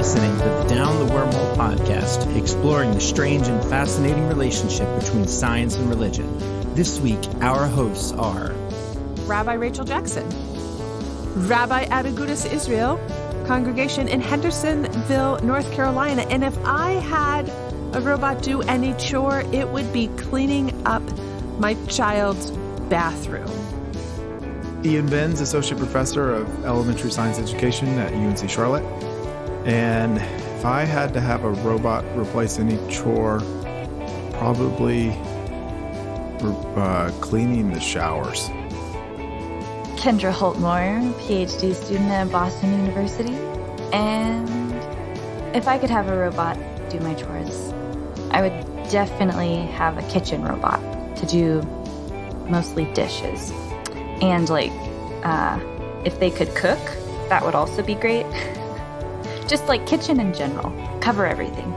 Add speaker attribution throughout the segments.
Speaker 1: listening to the Down the Wormhole podcast, exploring the strange and fascinating relationship between science and religion. This week, our hosts are
Speaker 2: Rabbi Rachel Jackson, Rabbi Adegutis Israel, congregation in Hendersonville, North Carolina. And if I had a robot do any chore, it would be cleaning up my child's bathroom.
Speaker 3: Ian Benz, Associate Professor of Elementary Science Education at UNC Charlotte. And if I had to have a robot replace any chore, probably cleaning the showers.
Speaker 4: Kendra Holtmore, PhD student at Boston University. And if I could have a robot do my chores, I would definitely have a kitchen robot to do mostly dishes. And if they could cook, that would also be great. Just like kitchen in general, cover everything.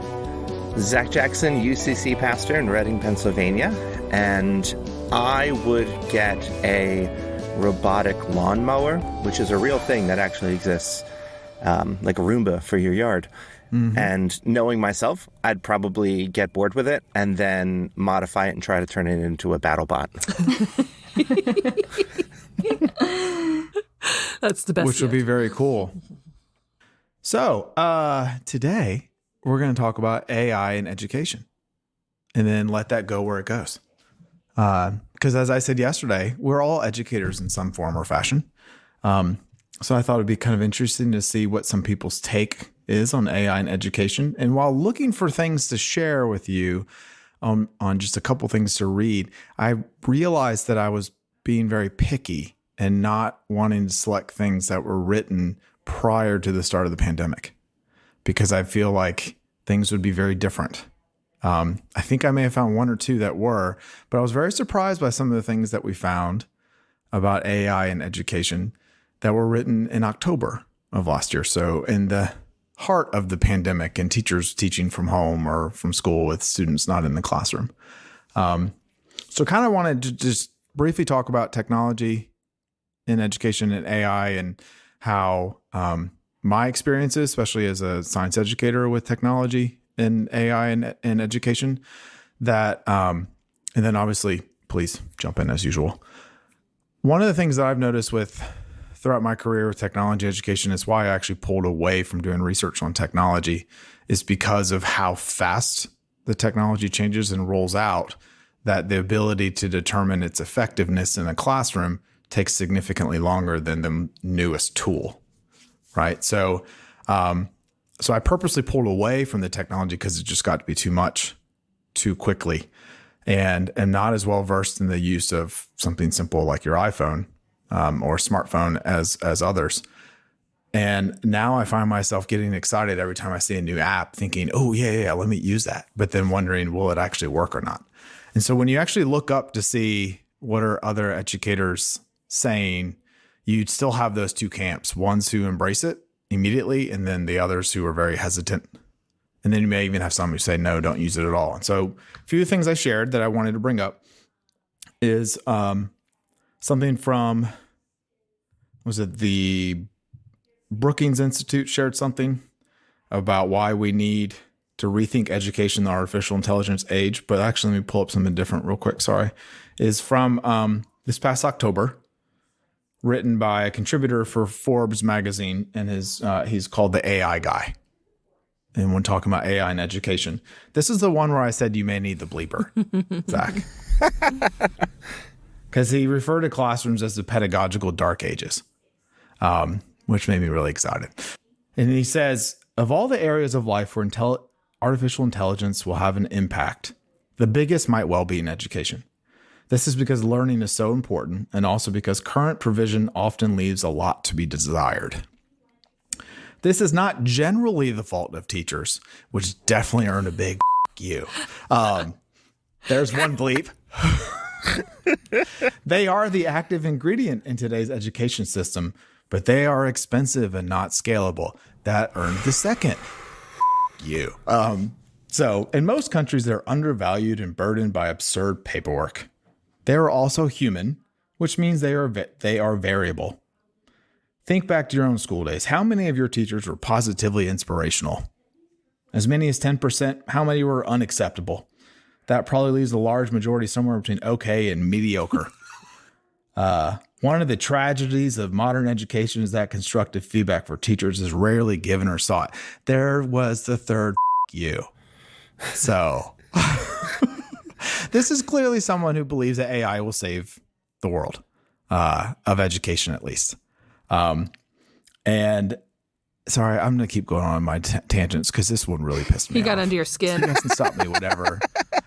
Speaker 5: Zach Jackson, UCC pastor in Reading, Pennsylvania. And I would get a robotic lawnmower, which is a real thing that actually exists, like a Roomba for your yard. Mm-hmm. And knowing myself, I'd probably get bored with it and then modify it and try to turn it into a battle bot.
Speaker 2: That's the best.
Speaker 3: Which would be very cool. So today we're going to talk about AI in education and then let that go where it goes. Because as I said yesterday, we're all educators in some form or fashion. So I thought it'd be kind of interesting to see what some people's take is on AI in education. And while looking for things to share with you on just a couple things to read, I realized that I was being very picky and not wanting to select things that were written prior to the start of the pandemic, because I feel like things would be very different. I think I may have found one or two that were, but I was very surprised by some of the things that we found about AI in education that were written in October of last year. So in the heart of the pandemic and teachers teaching from home or from school with students not in the classroom. So kind of wanted to just briefly talk about technology in education and AI and how my experiences, especially as a science educator with technology and AI in education, that, and then obviously, please jump in as usual. One of the things that I've noticed throughout my career with technology education is why I actually pulled away from doing research on technology is because of how fast the technology changes and rolls out, that the ability to determine its effectiveness in a classroom takes significantly longer than the newest tool, right? So I purposely pulled away from the technology because it just got to be too much too quickly, and am not as well versed in the use of something simple like your iPhone or smartphone as others. And now I find myself getting excited every time I see a new app thinking, oh, yeah, let me use that. But then wondering, will it actually work or not? And so when you actually look up to see what are other educators saying, you'd still have those two camps, ones who embrace it immediately, and then the others who are very hesitant. And then you may even have some who say, no, don't use it at all. And so a few things I shared that I wanted to bring up is something from, was it the Brookings Institute shared something about why we need to rethink education in the artificial intelligence age. But actually, let me pull up something different real quick. Sorry. Is from this past October, written by a contributor for Forbes magazine, and he's called the AI guy. And when talking about AI in education, this is the one where I said you may need the bleeper, Zach. Because he referred to classrooms as the pedagogical dark ages, which made me really excited. And he says, of all the areas of life where artificial intelligence will have an impact, the biggest might well be in education. This is because learning is so important, and also because current provision often leaves a lot to be desired. This is not generally the fault of teachers, which definitely earned a big you. There's one bleep. They are the active ingredient in today's education system, but they are expensive and not scalable. That earned the second you. So in most countries, they're undervalued and burdened by absurd paperwork. They are also human, which means they are variable. think back to your own school days. How many of your teachers were positively inspirational? As many as 10%. How many were unacceptable? That probably leaves a large majority somewhere between okay and mediocre. One of the tragedies of modern education is that constructive feedback for teachers is rarely given or sought. There was the third you. So this is clearly someone who believes that AI will save the world, of education at least. And sorry, I'm going to keep going on my tangents because this one really pissed me off.
Speaker 2: He got under your skin.
Speaker 3: It doesn't stop me, whatever.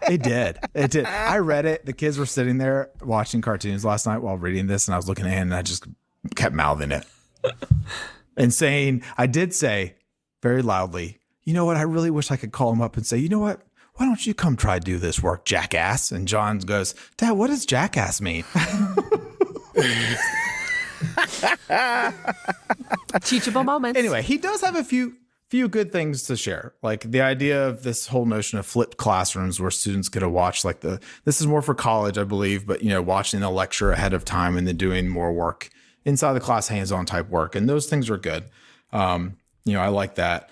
Speaker 3: It did. I read it. The kids were sitting there watching cartoons last night while reading this, and I was looking at it, and I just kept mouthing it. And I did say very loudly, you know what? I really wish I could call him up and say, you know what? Why don't you come try to do this work, jackass? And John goes, Dad, what does jackass mean?
Speaker 2: Teachable moments.
Speaker 3: Anyway, he does have a few good things to share. Like the idea of this whole notion of flipped classrooms where students get to watch this is more for college, I believe, but watching the lecture ahead of time and then doing more work inside the class, hands-on type work. And those things are good. I like that.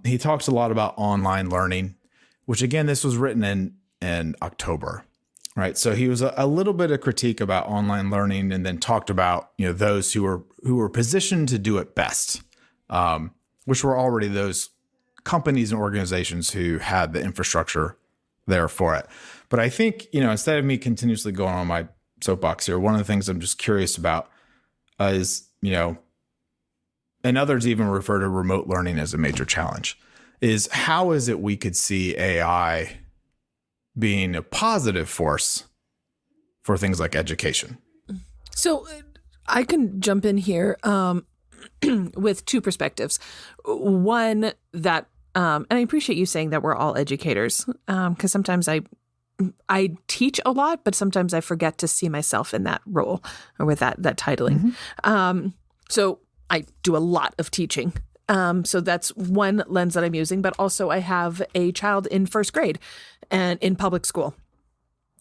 Speaker 3: He talks a lot about online learning, which again, this was written in October. Right. So he was a little bit of critique about online learning and then talked about, those who were positioned to do it best, which were already those companies and organizations who had the infrastructure there for it. But I think, instead of me continuously going on my soapbox here, one of the things I'm just curious about is, and others even refer to remote learning as a major challenge, is how is it we could see AI being a positive force for things like education?
Speaker 2: So I can jump in here with two perspectives. One that, and I appreciate you saying that we're all educators, because sometimes I teach a lot, but sometimes I forget to see myself in that role or with that titling. Mm-hmm. So I do a lot of teaching. So that's one lens that I'm using, but also I have a child in first grade and in public school.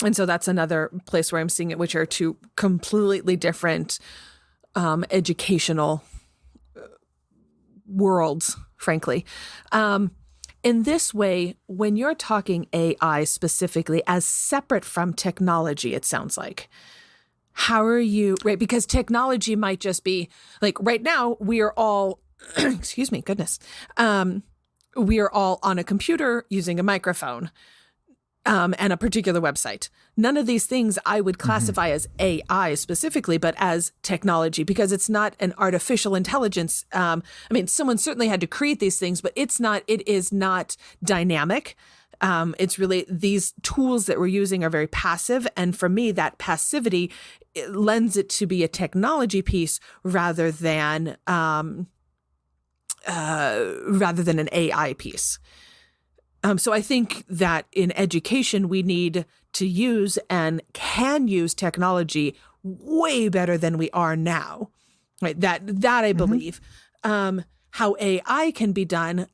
Speaker 2: And so that's another place where I'm seeing it, which are two completely different educational worlds, frankly. In this way, when you're talking AI specifically as separate from technology, it sounds like, how are you, right? Because technology might just be like right now we are all, excuse me, goodness. We are all on a computer using a microphone and a particular website. None of these things I would classify as AI specifically, but as technology, because it's not an artificial intelligence. Someone certainly had to create these things, but it is not dynamic. It's really these tools that we're using are very passive. And for me, that passivity lends it to be a technology piece rather than an AI piece. So I think that in education, we need to use and can use technology way better than we are now. Right? That I believe. How AI can be done,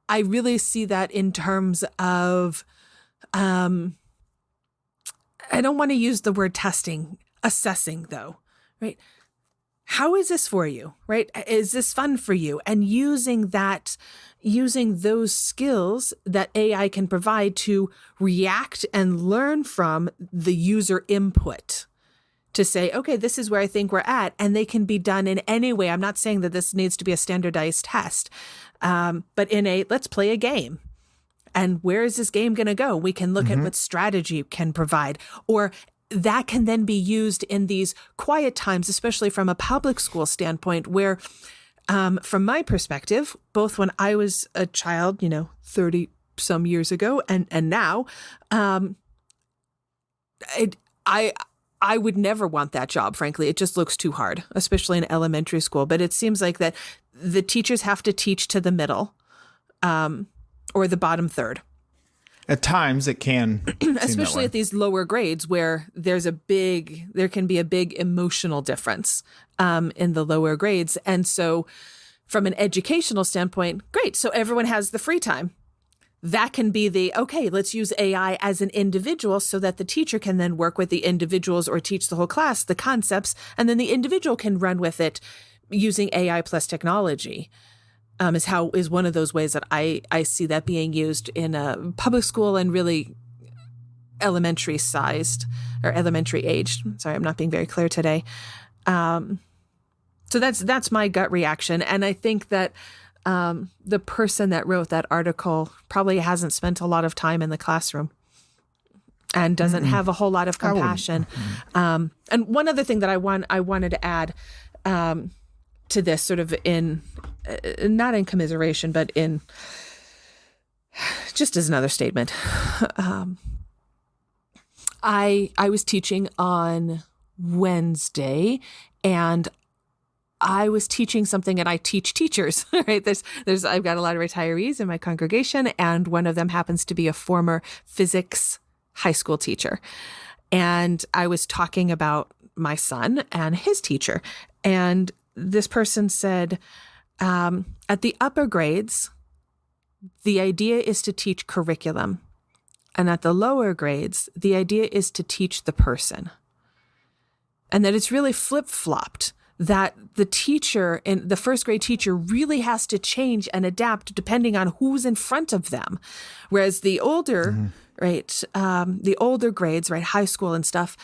Speaker 2: I really see that in terms of, I don't want to use the word testing, assessing though, right? How is this for you, right? Is this fun for you? And using those skills that AI can provide to react and learn from the user input to say, okay, this is where I think we're at. And they can be done in any way. I'm not saying that this needs to be a standardized test, but let's play a game. And where is this game going to go? We can look at what strategy can provide, or that can then be used in these quiet times, especially from a public school standpoint, where from my perspective, both when I was a child, 30 some years ago and now, I would never want that job, frankly. It just looks too hard, especially in elementary school. But it seems like that the teachers have to teach to the middle or the bottom third.
Speaker 3: At times it can,
Speaker 2: especially at these lower grades where there can be a big emotional difference in the lower grades. And so from an educational standpoint, great. So everyone has the free time. That can be okay, let's use AI as an individual so that the teacher can then work with the individuals or teach the whole class the concepts, and then the individual can run with it using AI plus technology is one of those ways that I see that being used in a public school and really elementary sized or elementary aged. Sorry, I'm not being very clear today. So that's my gut reaction. And I think that the person that wrote that article probably hasn't spent a lot of time in the classroom and doesn't have a whole lot of compassion. And one other thing that I wanted to add to this, sort of in not in commiseration, but in just as another statement. I was teaching on Wednesday, and I was teaching something, and I teach teachers, right? I've got a lot of retirees in my congregation, and one of them happens to be a former physics high school teacher. And I was talking about my son and his teacher. And this person said, at the upper grades, the idea is to teach curriculum. And at the lower grades, the idea is to teach the person. And that it's really flip-flopped, that the teacher, the first grade teacher, really has to change and adapt depending on who's in front of them. Whereas the older, the older grades, right, high school and stuff,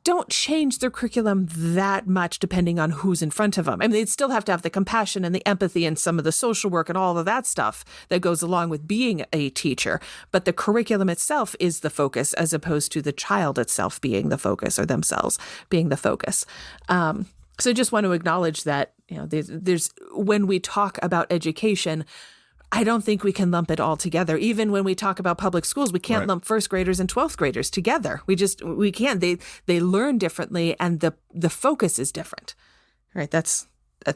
Speaker 2: don't change their curriculum that much depending on who's in front of them. I mean, they'd still have to have the compassion and the empathy and some of the social work and all of that stuff that goes along with being a teacher. But the curriculum itself is the focus, as opposed to the child itself being the focus, or themselves being the focus. So I just want to acknowledge that, there's when we talk about education, I don't think we can lump it all together. Even when we talk about public schools, we can't lump first graders and 12th graders together. We can't. They learn differently, and the focus is different. Right? That's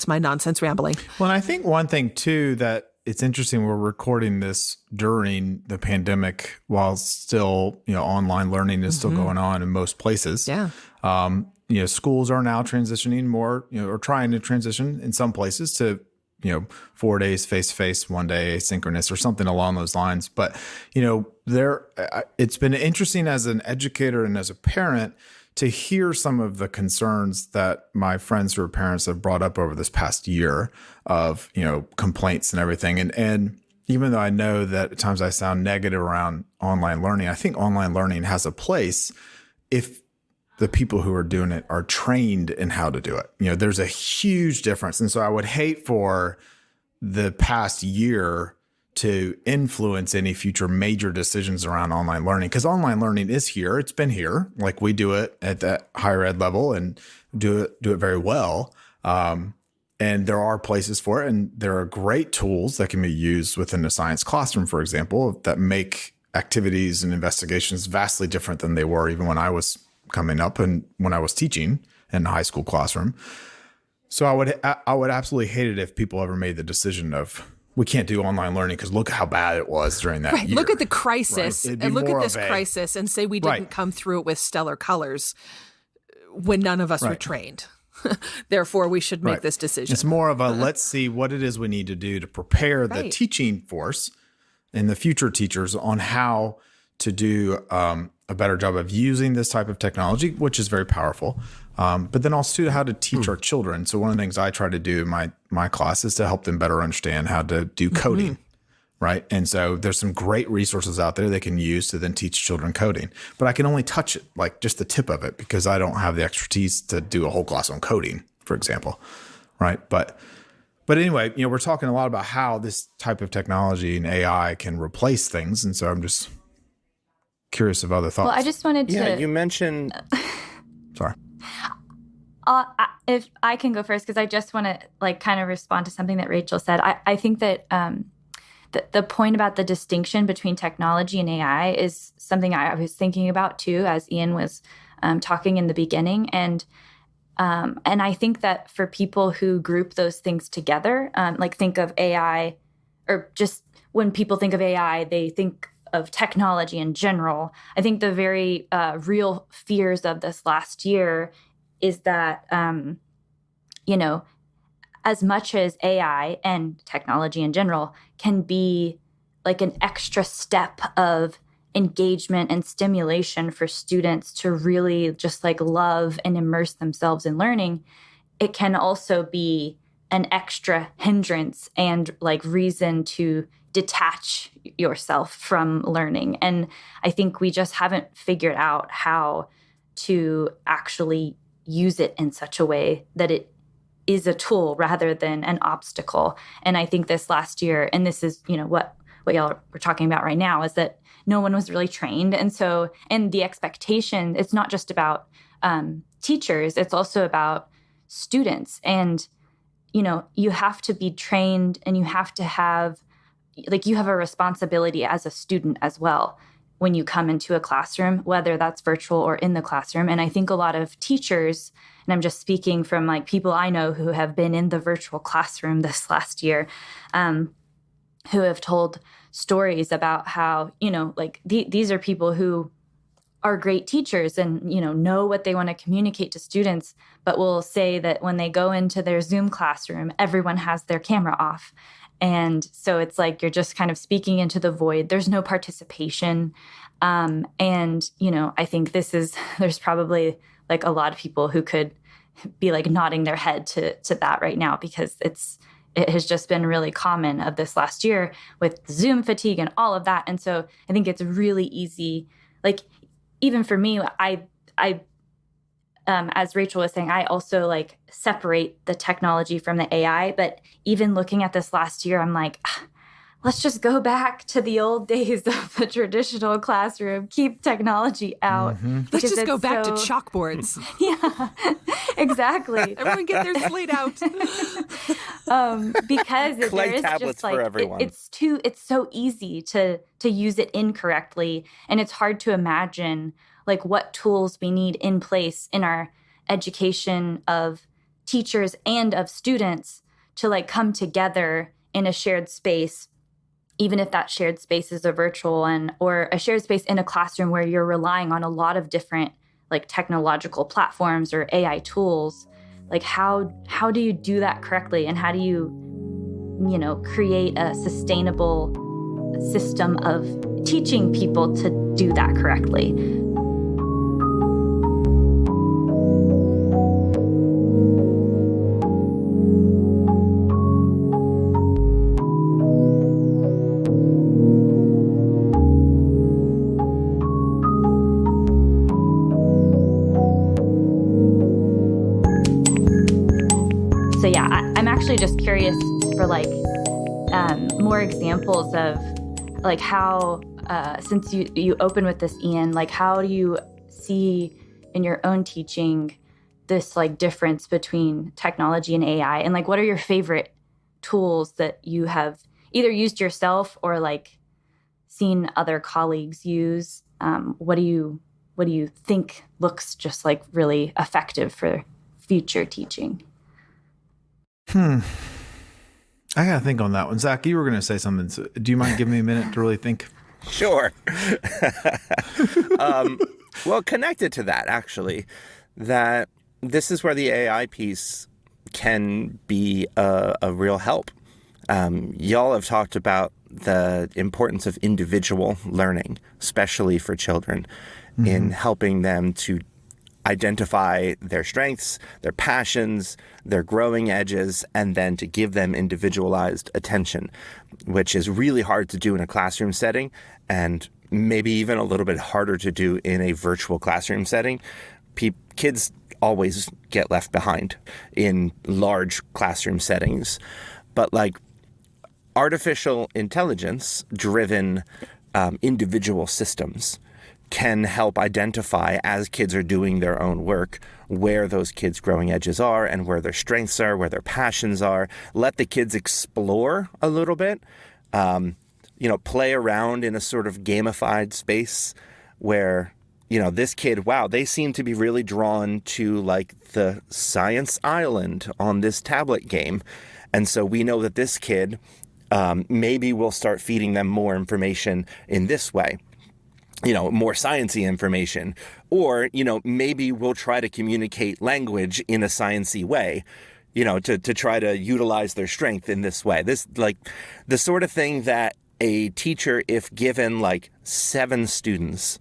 Speaker 2: my nonsense rambling.
Speaker 3: Well, and I think one thing too that it's interesting, we're recording this during the pandemic while still, online learning is still going on in most places.
Speaker 2: Yeah.
Speaker 3: Schools are now transitioning more, or trying to transition in some places to 4 days face-to-face, 1 day asynchronous, or something along those lines. But, it's been interesting as an educator and as a parent to hear some of the concerns that my friends who are parents have brought up over this past year of, complaints and everything. And even though I know that at times I sound negative around online learning, I think online learning has a place if the people who are doing it are trained in how to do it. There's a huge difference. And so I would hate for the past year to influence any future major decisions around online learning, because online learning is here. It's been here. Like, we do it at that higher ed level and do it very well. And there are places for it. And there are great tools that can be used within the science classroom, for example, that make activities and investigations vastly different than they were even when I was coming up and when I was teaching in the high school classroom. So I would absolutely hate it if people ever made the decision of, we can't do online learning because look how bad it was during that year.
Speaker 2: Look at the crisis, and look at this crisis and say we didn't
Speaker 3: Right.
Speaker 2: come through it with stellar colors when none of us were trained. Therefore, we should make this decision.
Speaker 3: It's more of a, let's see what it is we need to do to prepare the teaching force and the future teachers on how to do a better job of using this type of technology, which is very powerful. But then also how to teach our children. So one of the things I try to do in my class is to help them better understand how to do coding, right? And so there's some great resources out there they can use to then teach children coding. But I can only touch it, like just the tip of it, because I don't have the expertise to do a whole class on coding, for example, right? But anyway, we're talking a lot about how this type of technology and AI can replace things. And so I'm just curious of other thoughts.
Speaker 4: Well, I just wanted to...
Speaker 5: Yeah, you mentioned...
Speaker 3: Sorry.
Speaker 4: If I can go first, because I just want to kind of respond to something that Rachel said. I think that the point about the distinction between technology and AI is something I was thinking about too, as Ian was talking in the beginning. And I think that for people who group those things together, think of AI, or just when people think of AI, they think of technology in general. I think the very real fears of this last year is that, as much as AI and technology in general can be like an extra step of engagement and stimulation for students to really just love and immerse themselves in learning, it can also be an extra hindrance and like reason to detach yourself from learning. And I think we just haven't figured out how to actually use it in such a way that it is a tool rather than an obstacle. And I think this last year, and this is, what y'all were talking about right now, is that no one was really trained. And so, and the expectation, it's not just about teachers, it's also about students. And, you have to be trained, and you have to have, you have a responsibility as a student as well when you come into a classroom, whether that's virtual or in the classroom. And I think a lot of teachers, and I'm just speaking from like people I know who have been in the virtual classroom this last year, who have told stories about how, these are people who are great teachers and, know what they want to communicate to students, but will say that when they go into their Zoom classroom, everyone has their camera off. And so it's like you're just kind of speaking into the void. There's no participation. And, I think there's probably like a lot of people who could be like nodding their head to that right now, because it has just been really common of this last year with Zoom fatigue and all of that. And so I think it's really easy, like even for me, I as Rachel was saying, I also like separate the technology from the AI. But even looking at this last year, I'm like, let's just go back to the old days of the traditional classroom, keep technology out.
Speaker 3: Mm-hmm.
Speaker 2: Let's just go back to chalkboards.
Speaker 4: Yeah, exactly.
Speaker 2: Everyone get their slate out.
Speaker 4: Because
Speaker 5: Clay
Speaker 4: there is
Speaker 5: tablets
Speaker 4: just like,
Speaker 5: for everyone.
Speaker 4: It's so easy to use it incorrectly. And it's hard to imagine like what tools we need in place in our education of teachers and of students to like come together in a shared space, even if that shared space is a virtual or a shared space in a classroom where you're relying on a lot of different like technological platforms or AI tools. Like how do you do that correctly? And how do you, create a sustainable system of teaching people to do that correctly? So yeah, I'm actually just curious for like more examples of like how, since you open with this, Ian, like how do you see in your own teaching this like difference between technology and AI, and like what are your favorite tools that you have either used yourself or like seen other colleagues use? What do you think looks just like really effective for future teaching?
Speaker 3: I gotta think on that one. Zach, you were gonna say something. So do you mind giving me a minute to really think?
Speaker 5: Sure. Well, connected to that, actually, that this is where the AI piece can be a real help. Y'all have talked about the importance of individual learning, especially for children, in helping them to identify their strengths, their passions, their growing edges, and then to give them individualized attention, which is really hard to do in a classroom setting and maybe even a little bit harder to do in a virtual classroom setting. Kids always get left behind in large classroom settings. But like artificial intelligence driven individual systems can help identify, as kids are doing their own work, where those kids' growing edges are and where their strengths are, where their passions are. Let the kids explore a little bit, play around in a sort of gamified space where, this kid, wow, they seem to be really drawn to like the science island on this tablet game. And so we know that this kid, maybe we'll start feeding them more information in this way. More sciencey information, or, maybe we'll try to communicate language in a sciencey way, to try to utilize their strength in this way. This, like, the sort of thing that a teacher, if given like 7 students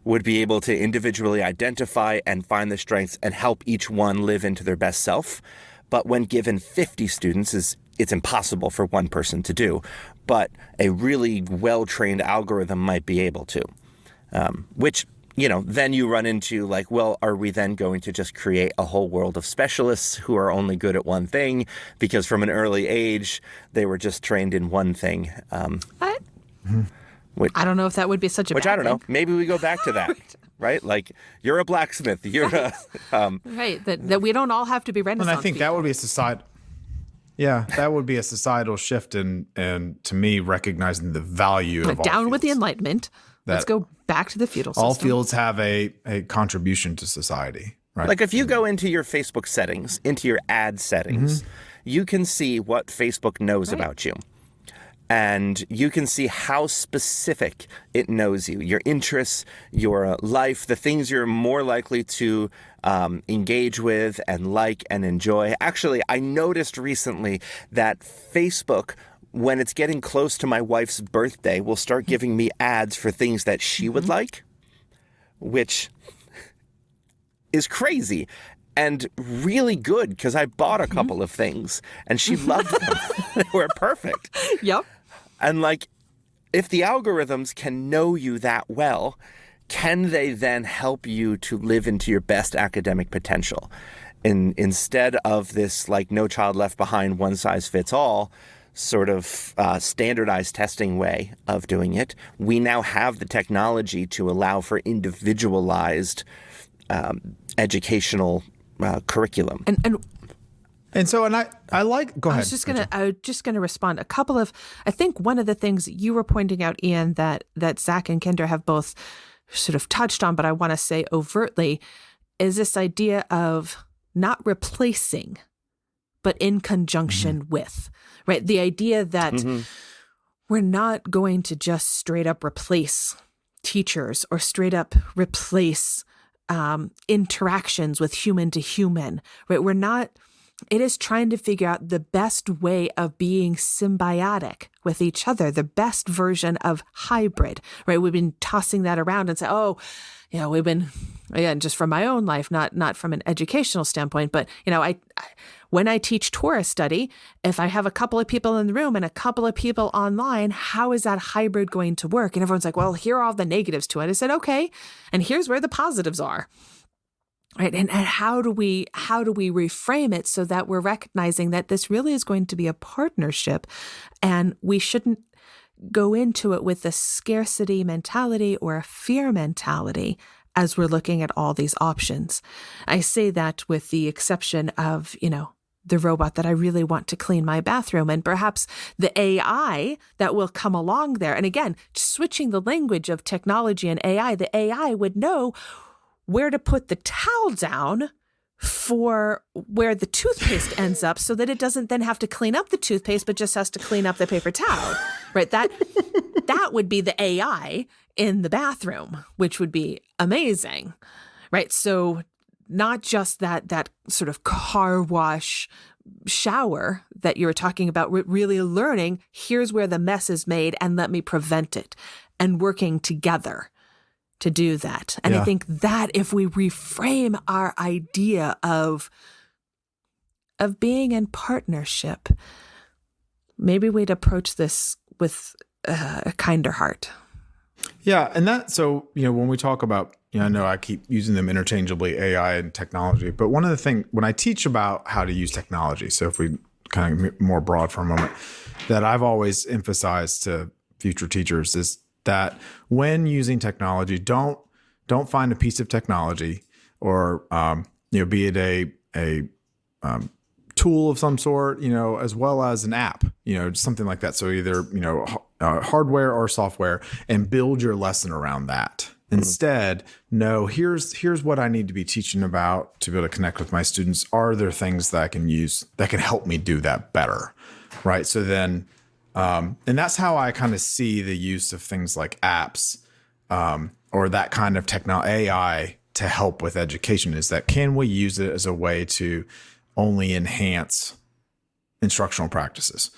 Speaker 5: would be able to individually identify and find the strengths and help each one live into their best self. But when given 50 students, it's impossible for one person to do. But a really well-trained algorithm might be able to, which, then you run into like, well, are we then going to just create a whole world of specialists who are only good at one thing because from an early age, they were just trained in one thing?
Speaker 2: I don't know if that would be such a
Speaker 5: Which
Speaker 2: bad
Speaker 5: I don't know. Maybe we go back to that, right? Like, you're a blacksmith. You're
Speaker 2: right. That we don't all have to be Renaissance
Speaker 3: And I think
Speaker 2: people.
Speaker 3: that would be a society. Yeah, that would be a societal shift and to me, recognizing the value of all
Speaker 2: down with the
Speaker 3: fields.
Speaker 2: Enlightenment. Let's go back to the feudal system.
Speaker 3: All fields have a contribution to society, right?
Speaker 5: like if you go into your Facebook settings, into your ad settings, you can see what Facebook knows about you. And you can see how specific it knows you, your interests, your life, the things you're more likely to engage with and like and enjoy. Actually, I noticed recently that Facebook, when it's getting close to my wife's birthday, will start giving me ads for things that she would like, which is crazy. And really good, because I bought a couple of things and she loved them. They were perfect.
Speaker 2: Yep.
Speaker 5: And like, if the algorithms can know you that well, can they then help you to live into your best academic potential? Instead of this like No Child Left Behind, one size fits all sort of standardized testing way of doing it, we now have the technology to allow for individualized educational curriculum.
Speaker 3: And so I like. Go ahead.
Speaker 2: I was just gonna respond. I think one of the things you were pointing out, Ian, that Zach and Kendra have both sort of touched on, but I want to say overtly, is this idea of not replacing, but in conjunction with, right? The idea that we're not going to just straight up replace teachers or straight up replace interactions with human to human, right? We're not. It is trying to figure out the best way of being symbiotic with each other, the best version of hybrid, right? We've been tossing that around and say, we've been, again, just from my own life, not from an educational standpoint, but, when I teach Torah study, if I have a couple of people in the room and a couple of people online, how is that hybrid going to work? And everyone's like, well, here are all the negatives to it. I said, okay, and here's where the positives are. Right. And how do we reframe it so that we're recognizing that this really is going to be a partnership and we shouldn't go into it with a scarcity mentality or a fear mentality as we're looking at all these options. I say that with the exception of, the robot that I really want to clean my bathroom and perhaps the AI that will come along there. And again, switching the language of technology and AI, the AI would know where to put the towel down for where the toothpaste ends up so that it doesn't then have to clean up the toothpaste, but just has to clean up the paper towel, right? That would be the AI in the bathroom, which would be amazing, right? So not just that sort of car wash shower that you were talking about, really learning, here's where the mess is made and let me prevent it, and working together to do that. And I think that if we reframe our idea of being in partnership, maybe we'd approach this with a kinder heart.
Speaker 3: Yeah. And so, when we talk about, I know I keep using them interchangeably, AI and technology, but one of the things when I teach about how to use technology, so if we kind of more broad for a moment, that I've always emphasized to future teachers is that when using technology, don't find a piece of technology or be it a tool of some sort, as well as an app, something like that. So either hardware or software, and build your lesson around that. Instead, no, here's what I need to be teaching about to be able to connect with my students. Are there things that I can use that can help me do that better, right? So then. And that's how I kind of see the use of things like apps or that kind of AI to help with education, is that can we use it as a way to only enhance instructional practices?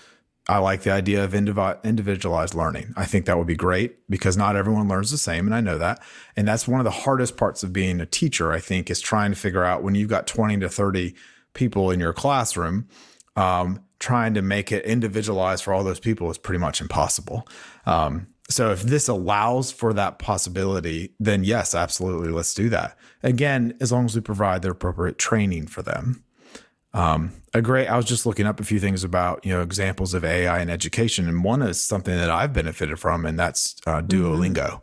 Speaker 3: I like the idea of individualized learning. I think that would be great because not everyone learns the same, and I know that. And that's one of the hardest parts of being a teacher, I think, is trying to figure out when you've got 20 to 30 people in your classroom, trying to make it individualized for all those people is pretty much impossible. So if this allows for that possibility, then yes, absolutely, let's do that. Again, as long as we provide the appropriate training for them. I was just looking up a few things about, examples of AI in education. And one is something that I've benefited from, and that's Duolingo.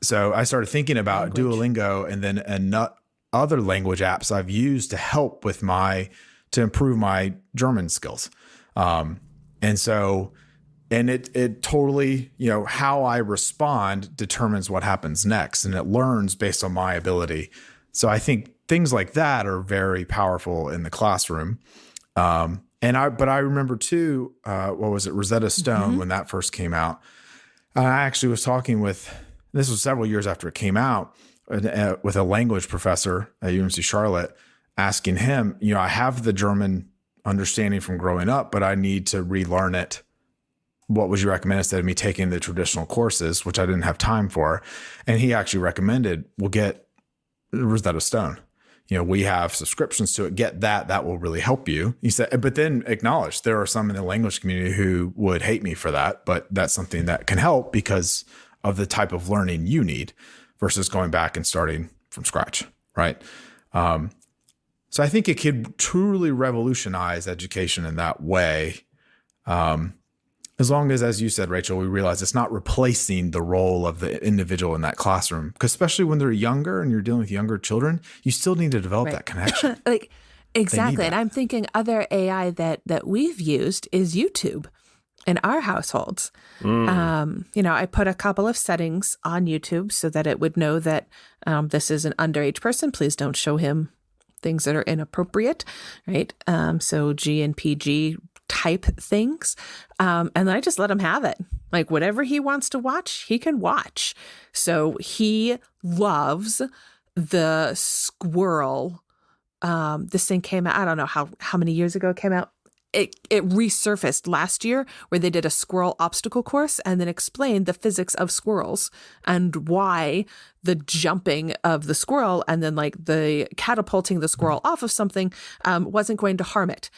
Speaker 3: So I started thinking about Duolingo and then other language apps I've used to help with to improve my German skills. And it totally, how I respond determines what happens next, and it learns based on my ability. So I think things like that are very powerful in the classroom. But I remember too, Rosetta Stone, when that first came out. I actually was talking this was several years after it came out, with a language professor at UNC Charlotte, asking him, I have the German understanding from growing up, but I need to relearn it. What would you recommend instead of me taking the traditional courses, which I didn't have time for? And he actually recommended, we'll get Rosetta Stone. We have subscriptions to it. Get that. That will really help you. He said, but then acknowledge there are some in the language community who would hate me for that, but that's something that can help because of the type of learning you need versus going back and starting from scratch. Right. So I think it could truly revolutionize education in that way. As long as you said, Rachel, we realize it's not replacing the role of the individual in that classroom, because especially when they're younger and you're dealing with younger children, you still need to develop that connection.
Speaker 2: Exactly. And I'm thinking other AI that we've used is YouTube in our households. I put a couple of settings on YouTube so that it would know that this is an underage person. Please don't show him things that are inappropriate, right? So G and PG type things. And then I just let him have it. Like whatever he wants to watch, he can watch. So he loves the squirrel. This thing came out, I don't know how many years ago it came out. It resurfaced last year where they did a squirrel obstacle course and then explained the physics of squirrels and why the jumping of the squirrel and then like the catapulting the squirrel off of something wasn't going to harm it.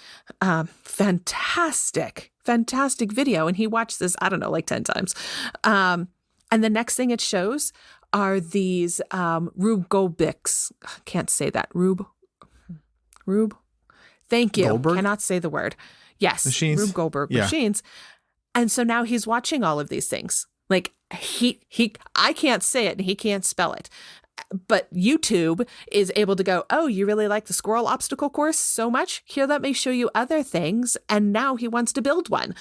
Speaker 2: Fantastic video. And he watched this, I don't know, like 10 times. And the next thing it shows are these Rube Goldbergs. Can't say that. Rube. Thank you.
Speaker 3: Goldberg?
Speaker 2: Cannot say the word. Yes.
Speaker 3: Machines.
Speaker 2: Rube Goldberg machines. And so now he's watching all of these things. Like I can't say it and he can't spell it. But YouTube is able to go, oh, you really like the squirrel obstacle course so much? Here, let me show you other things. And now he wants to build one.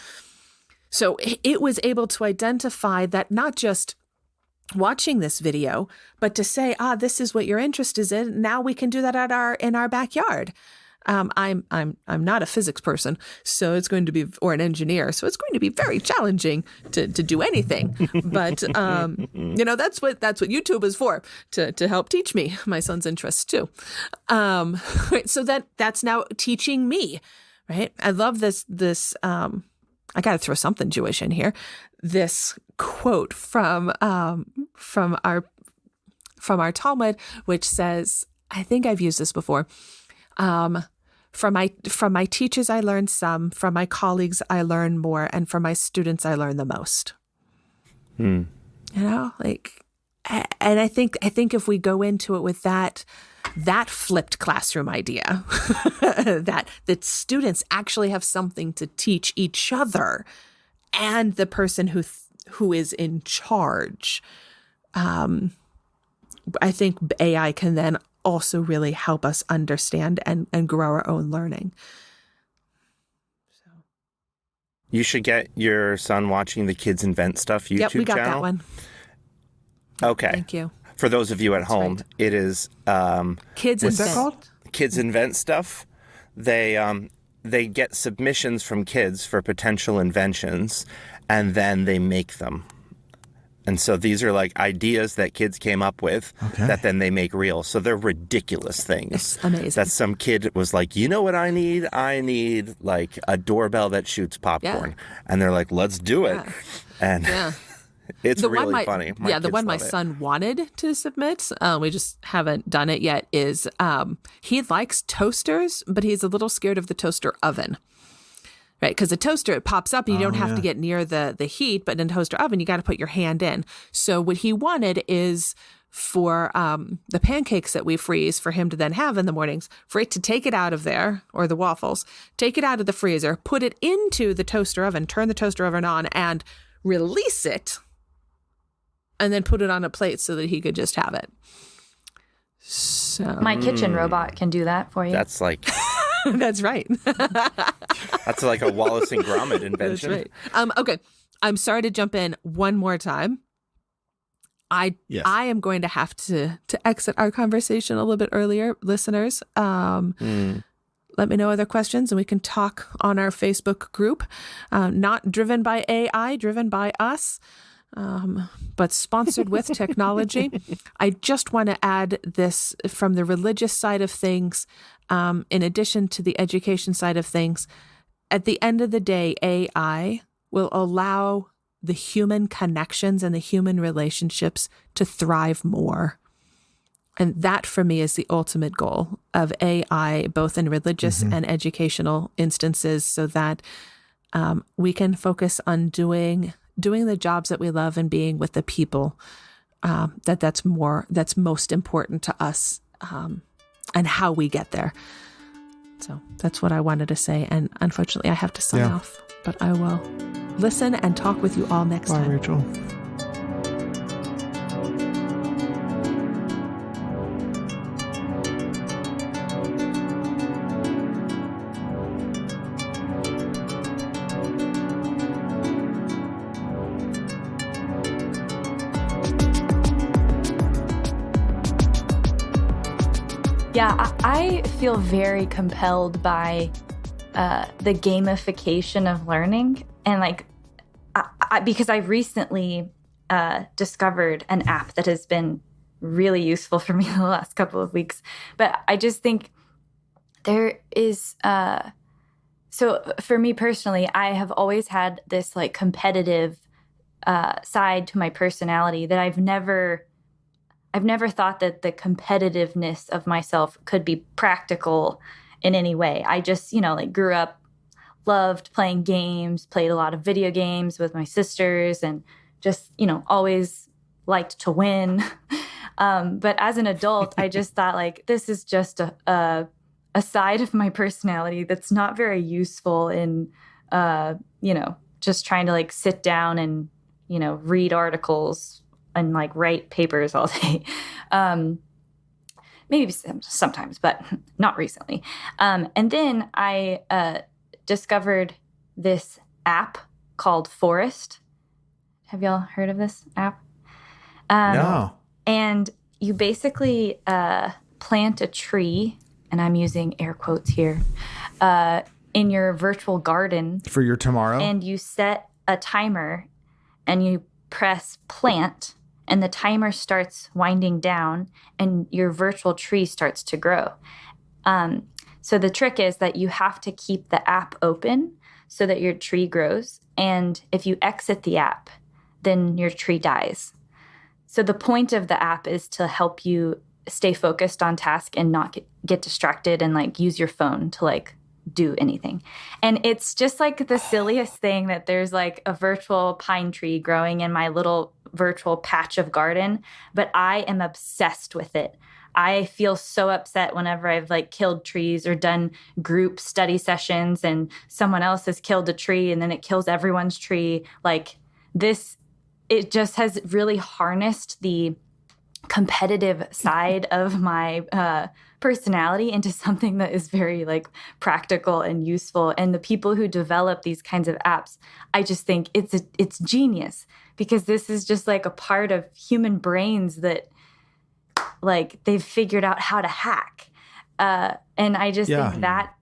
Speaker 2: So it was able to identify that not just watching this video, but to say, this is what your interest is in. Now we can do that in our backyard. I'm not a physics person, so it's going to be, or an engineer, so it's going to be very challenging to do anything. But that's what YouTube is for, to help teach me my son's interests too. So that's now teaching me, right? I love this. I got to throw something Jewish in here. This quote from our Talmud, which says, I think I've used this before. From my teachers, I learn some. From my colleagues, I learn more. And from my students, I learn the most. And I think if we go into it with that flipped classroom idea, that students actually have something to teach each other and the person who is in charge, I think AI can then also really help us understand and grow our own learning. So
Speaker 5: you should get your son watching the Kids Invent Stuff YouTube channel.
Speaker 2: Yep, we got that one.
Speaker 5: Okay.
Speaker 2: Thank you.
Speaker 5: For those of you at home, right. It is
Speaker 2: Kids
Speaker 3: What's
Speaker 2: Invent.
Speaker 3: that called?
Speaker 5: Kids Invent Stuff. They get submissions from kids for potential inventions, and then they make them. And so these are like ideas that kids came up with that then they make real. So they're ridiculous things.
Speaker 2: It's amazing.
Speaker 5: That some kid was like, you know what I need? I need like a doorbell that shoots popcorn.
Speaker 2: Yeah.
Speaker 5: And they're like, let's do it.
Speaker 2: Yeah.
Speaker 5: And it's really funny.
Speaker 2: The one my son wanted to submit, we just haven't done it yet, is he likes toasters, but he's a little scared of the toaster oven. Right, because a toaster, it pops up and you don't have to get near the heat, but in a toaster oven, you got to put your hand in. So what he wanted is for the pancakes that we freeze for him to then have in the mornings, for it to take it out of there, or the waffles, take it out of the freezer, put it into the toaster oven, turn the toaster oven on, and release it, and then put it on a plate so that he could just have it. So
Speaker 4: My kitchen robot can do that for you.
Speaker 5: That's like...
Speaker 2: That's right.
Speaker 5: That's like a Wallace and Gromit invention.
Speaker 2: That's right. Okay. I'm sorry to jump in one more time. I am going to have to exit our conversation a little bit earlier, listeners. Let me know other questions and we can talk on our Facebook group. Not driven by AI, driven by us. But sponsored with technology. I just want to add this from the religious side of things, in addition to the education side of things. At the end of the day, AI will allow the human connections and the human relationships to thrive more. And that, for me, is the ultimate goal of AI, both in religious and educational instances, so that we can focus on doing the jobs that we love and being with the people that's most important to us, and how we get there. So that's what I wanted to say. And unfortunately, I have to sign off, but I will listen and talk with you all next time.
Speaker 3: Bye, Rachel.
Speaker 4: Yeah, I feel very compelled by the gamification of learning. And like, because I recently discovered an app that has been really useful for me the last couple of weeks. But I just think there is, so for me personally, I have always had this like competitive side to my personality that I've never thought that the competitiveness of myself could be practical in any way. I just, like grew up, loved playing games, played a lot of video games with my sisters, and just, always liked to win. But as an adult, I just thought like, this is just a side of my personality that's not very useful in, just trying to like sit down and, read articles and like write papers all day. Maybe sometimes, but not recently. And then I discovered this app called Forest. Have y'all heard of this app?
Speaker 3: No.
Speaker 4: And you basically plant a tree, and I'm using air quotes here, in your virtual garden.
Speaker 3: For your tomorrow?
Speaker 4: And you set a timer and you press plant, and the timer starts winding down and your virtual tree starts to grow. So the trick is that you have to keep the app open so that your tree grows. And if you exit the app, then your tree dies. So the point of the app is to help you stay focused on task and not get distracted and like use your phone to like do anything. And it's just like the silliest thing that there's like a virtual pine tree growing in my little virtual patch of garden, but I am obsessed with it. I feel so upset whenever I've like killed trees or done group study sessions and someone else has killed a tree and then it kills everyone's tree. Like this, it just has really harnessed the competitive side of my personality into something that is very like practical and useful. And the people who develop these kinds of apps, I just think it's genius, because this is just like a part of human brains that like they've figured out how to hack. And I just think that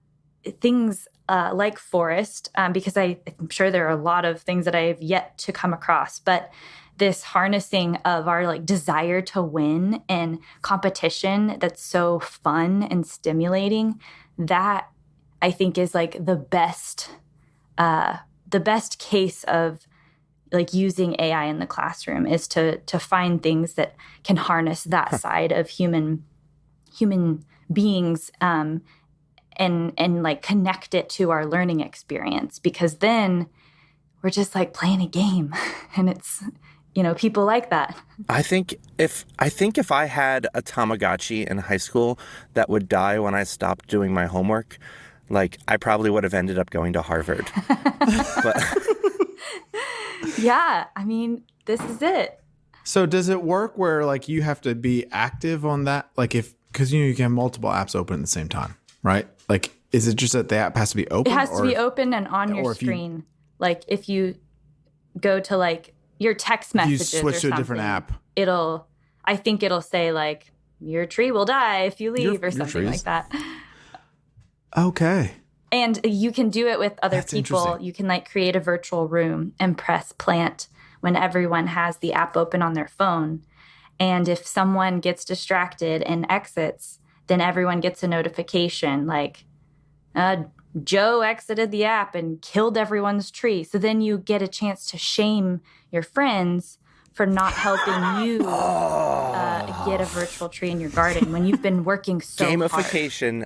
Speaker 4: things like Forest, because I'm sure there are a lot of things that I have yet to come across, but this harnessing of our like desire to win and competition that's so fun and stimulating, that I think is like the best case of like using AI in the classroom, is to find things that can harness that side of human beings, and like connect it to our learning experience, because then we're just like playing a game and it's, people like that.
Speaker 5: I think if I had a Tamagotchi in high school that would die when I stopped doing my homework, like I probably would have ended up going to Harvard. But
Speaker 4: yeah, I mean, this is it.
Speaker 3: So does it work where like you have to be active on that? Like because you can have multiple apps open at the same time, right? Like, is it just that the app has to be open?
Speaker 4: It has to be open and on your screen. Like if you go to like your text messages,
Speaker 3: you switch to a different app,
Speaker 4: I think it'll say like your tree will die if you leave or something like that.
Speaker 3: Okay.
Speaker 4: And you can do it with other people. You can like create a virtual room and press plant when everyone has the app open on their phone. And if someone gets distracted and exits, then everyone gets a notification like, Joe exited the app and killed everyone's tree. So then you get a chance to shame your friends for not helping you get a virtual tree in your garden when you've been working so hard.
Speaker 5: Gamification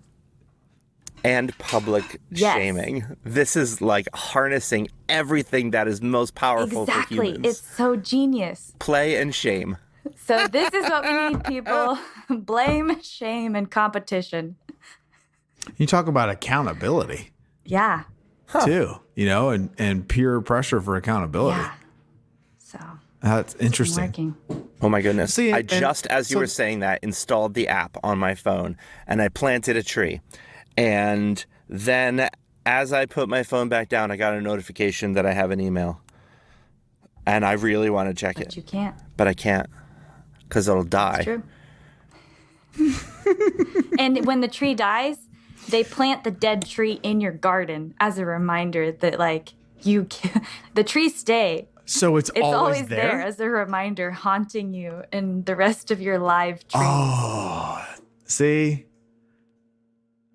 Speaker 5: and public shaming. This is like harnessing everything that is most powerful for humans.
Speaker 4: Exactly. It's so genius.
Speaker 5: Play and shame.
Speaker 4: So this is what we need, people. Blame, shame, and competition.
Speaker 3: You talk about accountability.
Speaker 4: Yeah.
Speaker 3: Too, and peer pressure for accountability.
Speaker 4: Yeah. So
Speaker 3: that's interesting.
Speaker 4: Working.
Speaker 5: Oh my goodness.
Speaker 3: See,
Speaker 5: I just, as you were saying that, installed the app on my phone and I planted a tree. And then as I put my phone back down, I got a notification that I have an email. And I really want to check it.
Speaker 4: But you can't.
Speaker 5: But I can't, because it'll die.
Speaker 4: That's true. And when the tree dies, they plant the dead tree in your garden as a reminder that like the trees stay.
Speaker 3: So it's always
Speaker 4: there as a reminder, haunting you in the rest of your live trees.
Speaker 3: Oh, see,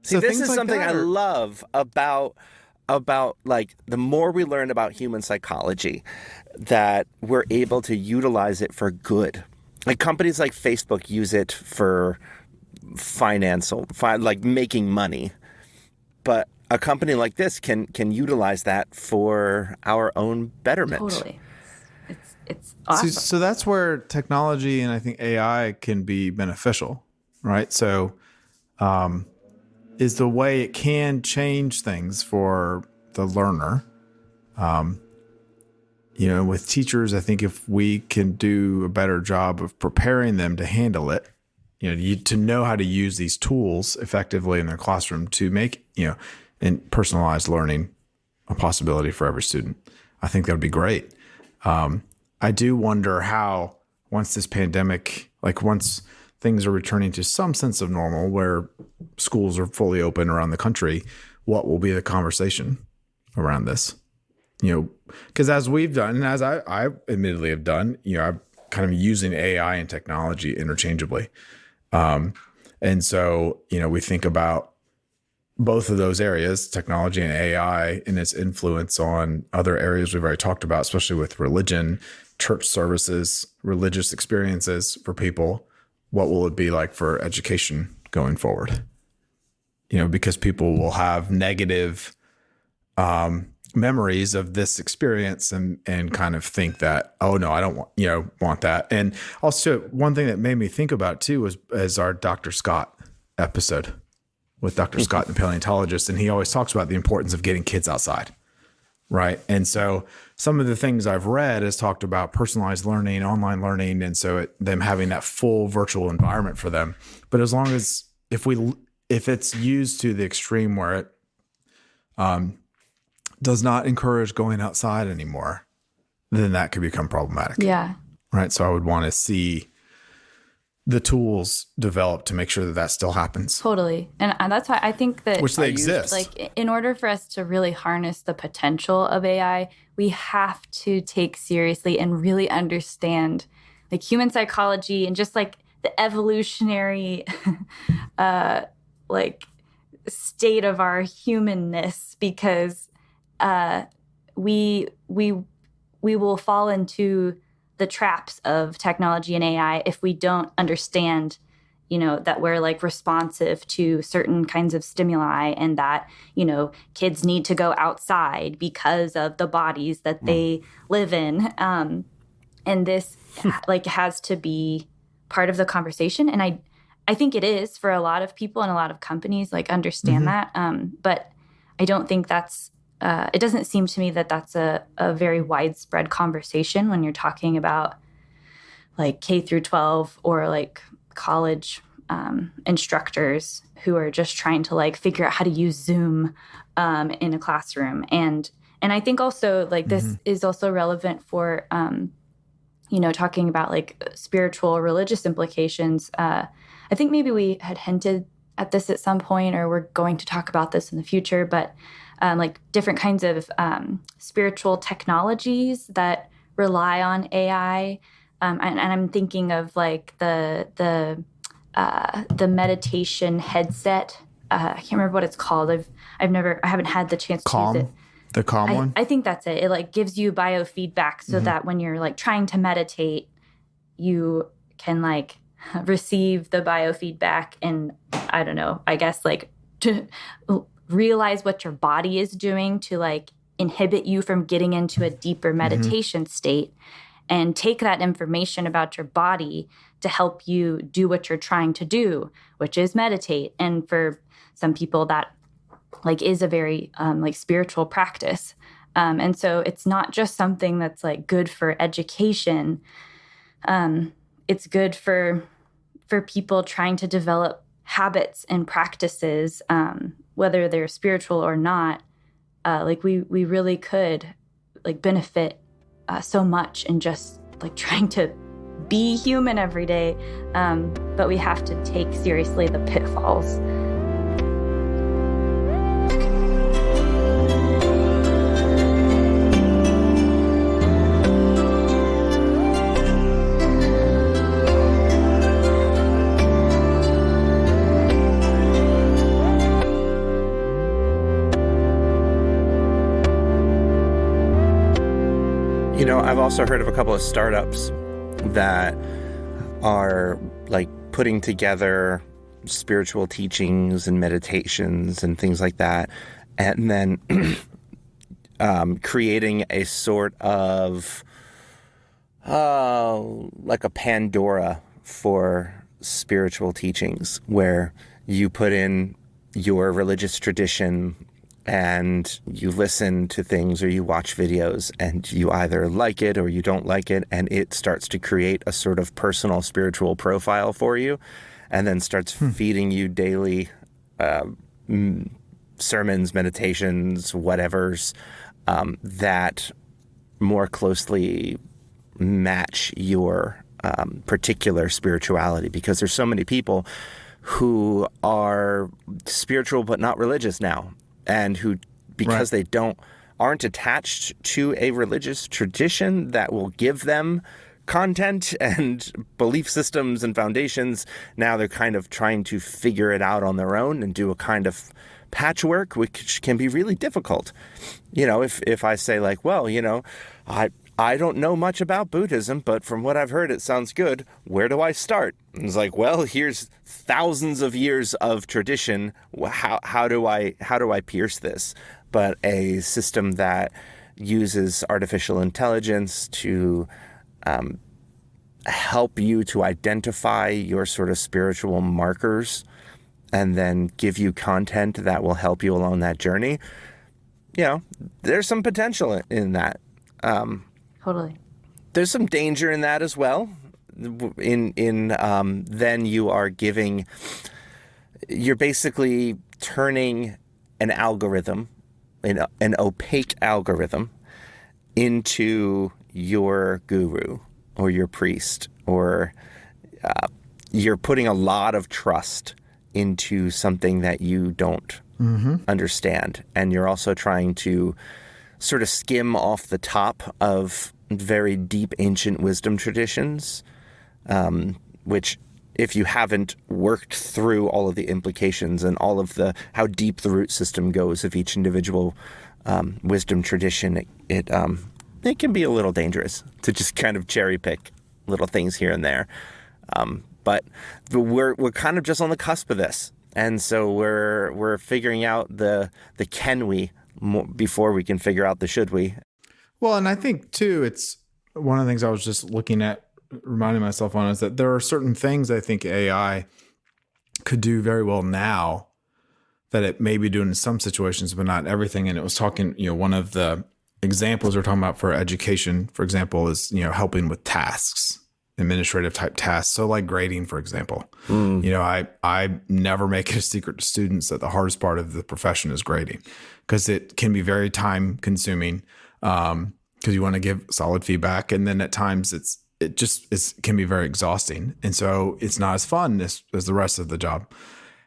Speaker 5: this is like something I love about like the more we learn about human psychology, that we're able to utilize it for good. Like companies like Facebook use it for like making money, but a company like this can utilize that for our own betterment.
Speaker 4: Totally. It's awesome.
Speaker 3: So that's where technology and I think AI can be beneficial, right? So is the way it can change things for the learner. With teachers, I think if we can do a better job of preparing them to handle it, to know how to use these tools effectively in their classroom to make, and personalized learning a possibility for every student, I think that would be great. I do wonder how, once this pandemic, like once things are returning to some sense of normal where schools are fully open around the country, what will be the conversation around this? Because as we've done, and as I admittedly have done, I'm kind of using AI and technology interchangeably. And so, we think about both of those areas, technology and AI, and its influence on other areas we've already talked about, especially with religion, church services, religious experiences for people. What will it be like for education going forward? Because people will have negative memories of this experience and kind of think that, oh no, I don't want that. And also one thing that made me think about too was our Dr. Scott episode with Dr. Scott, the paleontologist. And he always talks about the importance of getting kids outside. Right. And so some of the things I've read has talked about personalized learning, online learning. And so them having that full virtual environment for them. But as long as if it's used to the extreme where it does not encourage going outside anymore, then that could become problematic.
Speaker 4: Yeah.
Speaker 3: Right. So I would want to see the tools developed to make sure that that still happens.
Speaker 4: Totally. And that's why I think that
Speaker 3: Which they exist.
Speaker 4: Like, in order for us to really harness the potential of AI, we have to take seriously and really understand like human psychology and just like the evolutionary like state of our humanness, because we will fall into the traps of technology and AI if we don't understand, that we're like responsive to certain kinds of stimuli, and that, kids need to go outside because of the bodies that they live in. And this like has to be part of the conversation. And I think it is for a lot of people and a lot of companies like understand that. But I don't think that's, it doesn't seem to me that that's a very widespread conversation when you're talking about like K through 12 or like college instructors who are just trying to like figure out how to use Zoom in a classroom. And I think also like this is also relevant for, talking about like spiritual or religious implications. I think maybe we had hinted at this at some point, or we're going to talk about this in the future, but like different kinds of spiritual technologies that rely on AI. And I'm thinking of like the meditation headset. I can't remember what it's called. I haven't had the chance to use it.
Speaker 3: The Calm one?
Speaker 4: I think that's it. It like gives you biofeedback so that when you're like trying to meditate, you can like receive the biofeedback and I don't know, I guess like to realize what your body is doing to like inhibit you from getting into a deeper meditation state, and take that information about your body to help you do what you're trying to do, which is meditate. And for some people that like is a very like spiritual practice. And so it's not just something that's like good for education. It's good for people trying to develop habits and practices, whether they're spiritual or not. Like we really could like benefit so much in just like trying to be human every day. But we have to take seriously the pitfalls.
Speaker 5: I've also heard of a couple of startups that are like putting together spiritual teachings and meditations and things like that, and then creating a sort of like a Pandora for spiritual teachings, where you put in your religious tradition and you listen to things or you watch videos, and you either like it or you don't like it, and it starts to create a sort of personal spiritual profile for you, and then starts feeding you daily sermons, meditations, whatevers, that more closely match your particular spirituality. Because there's so many people who are spiritual but not religious now, and who, because they aren't attached to a religious tradition that will give them content and belief systems and foundations, now they're kind of trying to figure it out on their own and do a kind of patchwork, which can be really difficult. If I say like, well, I don't know much about Buddhism, but from what I've heard, it sounds good. Where do I start? And it's like, well, here's thousands of years of tradition. How do I pierce this? But a system that uses artificial intelligence to help you to identify your sort of spiritual markers, and then give you content that will help you along that journey. There's some potential in that.
Speaker 4: Totally.
Speaker 5: There's some danger in that as well. Then you're basically turning an algorithm, an opaque algorithm, into your guru or your priest or you're putting a lot of trust into something that you don't understand. And you're also trying to sort of skim off the top of very deep ancient wisdom traditions, which if you haven't worked through all of the implications and all of the how deep the root system goes of each individual wisdom tradition, it can be a little dangerous to just kind of cherry pick little things here and there. But we're kind of just on the cusp of this, and so we're figuring out the can we before we can figure out the should we.
Speaker 3: Well, and I think too, it's one of the things I was just looking at, reminding myself on, is that there are certain things I think AI could do very well now that it may be doing in some situations, but not everything. And it was talking, one of the examples we're talking about for education, for example, is, helping with tasks, administrative type tasks. So like grading, for example, I never make it a secret to students that the hardest part of the profession is grading, because it can be very time consuming, because you want to give solid feedback. And then at times it can be very exhausting. And so it's not as fun as the rest of the job.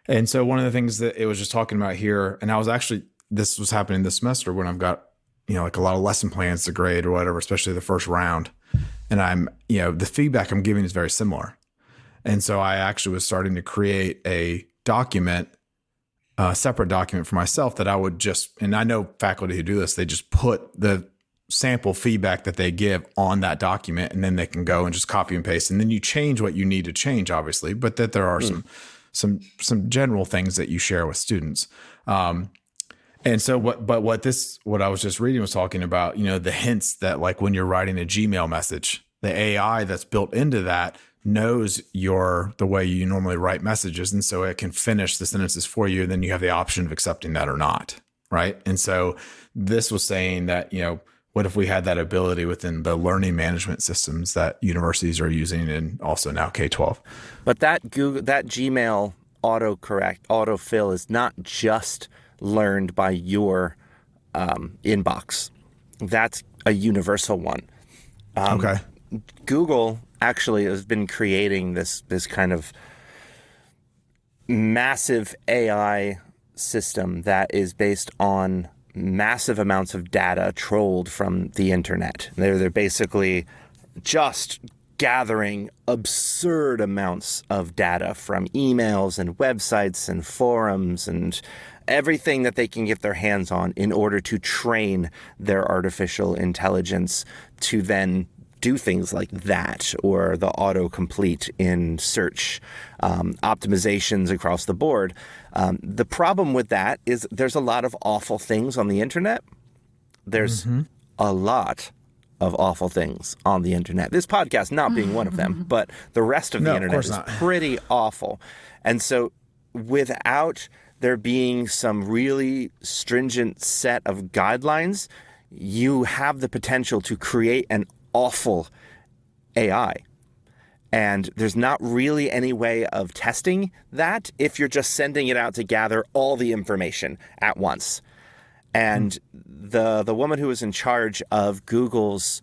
Speaker 3: And so one of the things that it was just talking about here, and this was happening this semester when I've got, like a lot of lesson plans to grade or whatever, especially the first round. And the feedback I'm giving is very similar. And so I actually was starting to create a separate document for myself that I would and I know faculty who do this, they just put the sample feedback that they give on that document, and then they can go and just copy and paste. And then you change what you need to change, obviously, but that there are some general things that you share with students. And so what I was just reading was talking about, the hints that, like, when you're writing a Gmail message, the AI that's built into that knows the way you normally write messages. And so it can finish the sentences for you. And then you have the option of accepting that or not. Right. And so this was saying that, what if we had that ability within the learning management systems that universities are using, and also now K-12?
Speaker 5: But that Gmail autofill is not just learned by your inbox. That's a universal one.
Speaker 3: Okay.
Speaker 5: Google actually has been creating this kind of massive AI system that is based on massive amounts of data trolled from the internet. They're basically just gathering absurd amounts of data from emails and websites and forums and everything that they can get their hands on in order to train their artificial intelligence to then do things like that, or the autocomplete in search, optimizations across the board. The problem with that is there's a lot of awful things on the internet. There's a lot of awful things on the internet. This podcast not being one of them, but the rest of the internet is pretty awful. And so without there being some really stringent set of guidelines, you have the potential to create an awful AI. And there's not really any way of testing that if you're just sending it out to gather all the information at once. And the woman who was in charge of Google's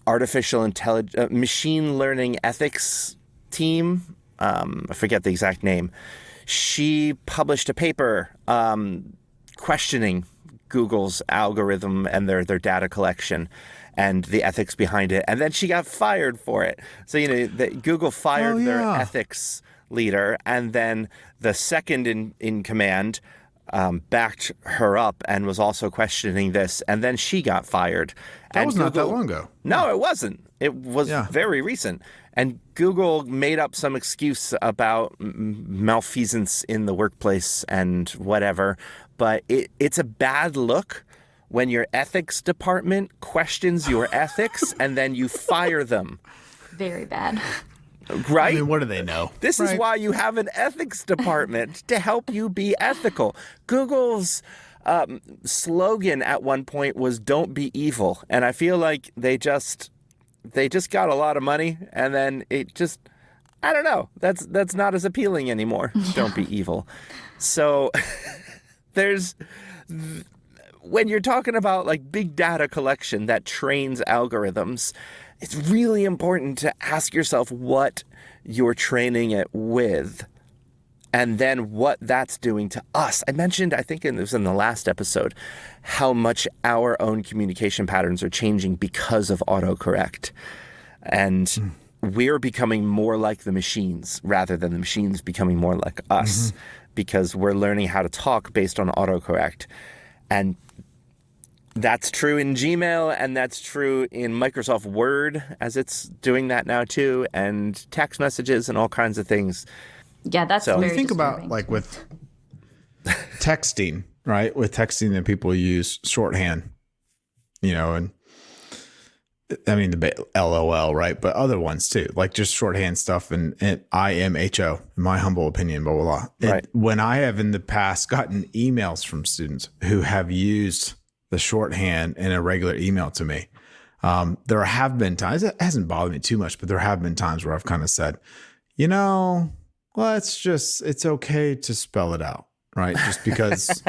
Speaker 5: artificial intelligence, machine learning ethics team, I forget the exact name, she published a paper questioning Google's algorithm and their data collection and the ethics behind it. And then she got fired for it. So, Google fired their ethics leader, and then the second in command backed her up and was also questioning this, and then she got fired.
Speaker 3: That was not that long ago.
Speaker 5: No, it wasn't. It was very recent. And Google made up some excuse about malfeasance in the workplace and whatever. But it's a bad look when your ethics department questions your ethics and then you fire them.
Speaker 4: Very bad.
Speaker 5: Right?
Speaker 3: I mean, what do they know?
Speaker 5: This is why you have an ethics department, to help you be ethical. Google's slogan at one point was "Don't be evil," and I feel like they just got a lot of money, and then it just, I don't know. That's not as appealing anymore. Don't be evil. So when you're talking about like big data collection that trains algorithms, it's really important to ask yourself what you're training it with and then what that's doing to us. I mentioned, I think it was in the last episode, how much our own communication patterns are changing because of autocorrect. And we're becoming more like the machines rather than the machines becoming more like us because we're learning how to talk based on autocorrect. And that's true in Gmail, and that's true in Microsoft Word, as it's doing that now too, and text messages and all kinds of things.
Speaker 4: Yeah, that's
Speaker 5: So-
Speaker 4: very
Speaker 3: When you think
Speaker 4: disturbing.
Speaker 3: about like with texting, right? With texting that people use shorthand, and I mean the LOL, right? But other ones too, like just shorthand stuff and IMHO, in my humble opinion, blah, blah, blah.
Speaker 5: Right.
Speaker 3: When I have in the past gotten emails from students who have used the shorthand in a regular email to me, there have been times, it hasn't bothered me too much, but there have been times where I've kind of said, it's okay to spell it out, right? Just because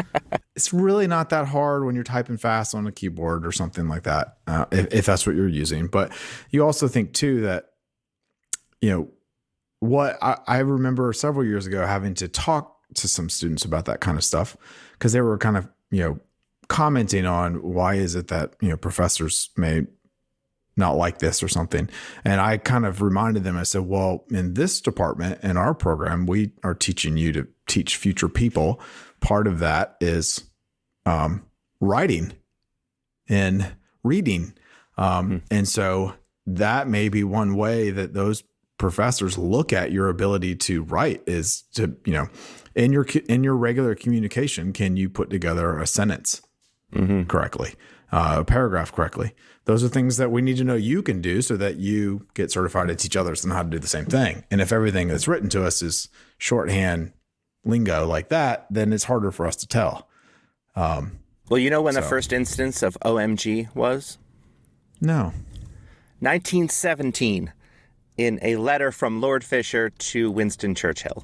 Speaker 3: it's really not that hard when you're typing fast on a keyboard or something like that, if that's what you're using. But you also think too that, what I remember several years ago having to talk to some students about that kind of stuff because they were kind of, commenting on why is it that, professors may not like this or something. And I kind of reminded them, I said, well, in this department, in our program, we are teaching you to teach future people. Part of that is writing and reading. And so that may be one way that those professors look at your ability to write is to, in your regular communication, can you put together a sentence correctly, a paragraph correctly? Those are things that we need to know you can do so that you get certified to teach others on how to do the same thing. And if everything that's written to us is shorthand lingo like that, then it's harder for us to tell.
Speaker 5: Well, you know when the first instance of OMG was?
Speaker 3: No.
Speaker 5: 1917, in a letter from Lord Fisher to Winston Churchill.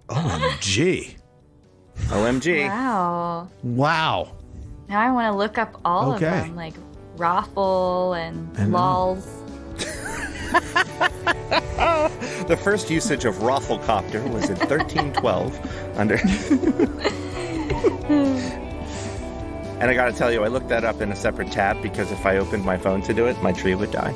Speaker 3: OMG.
Speaker 5: OMG.
Speaker 4: Wow.
Speaker 3: Wow.
Speaker 4: Now I want to look up all of
Speaker 3: Okay.
Speaker 4: them, like raffle and
Speaker 3: I know.
Speaker 4: lols.
Speaker 5: The first usage of Rafflecopter was in 1312 under... And I gotta tell you, I looked that up in a separate tab because if I opened my phone to do it, my tree would die.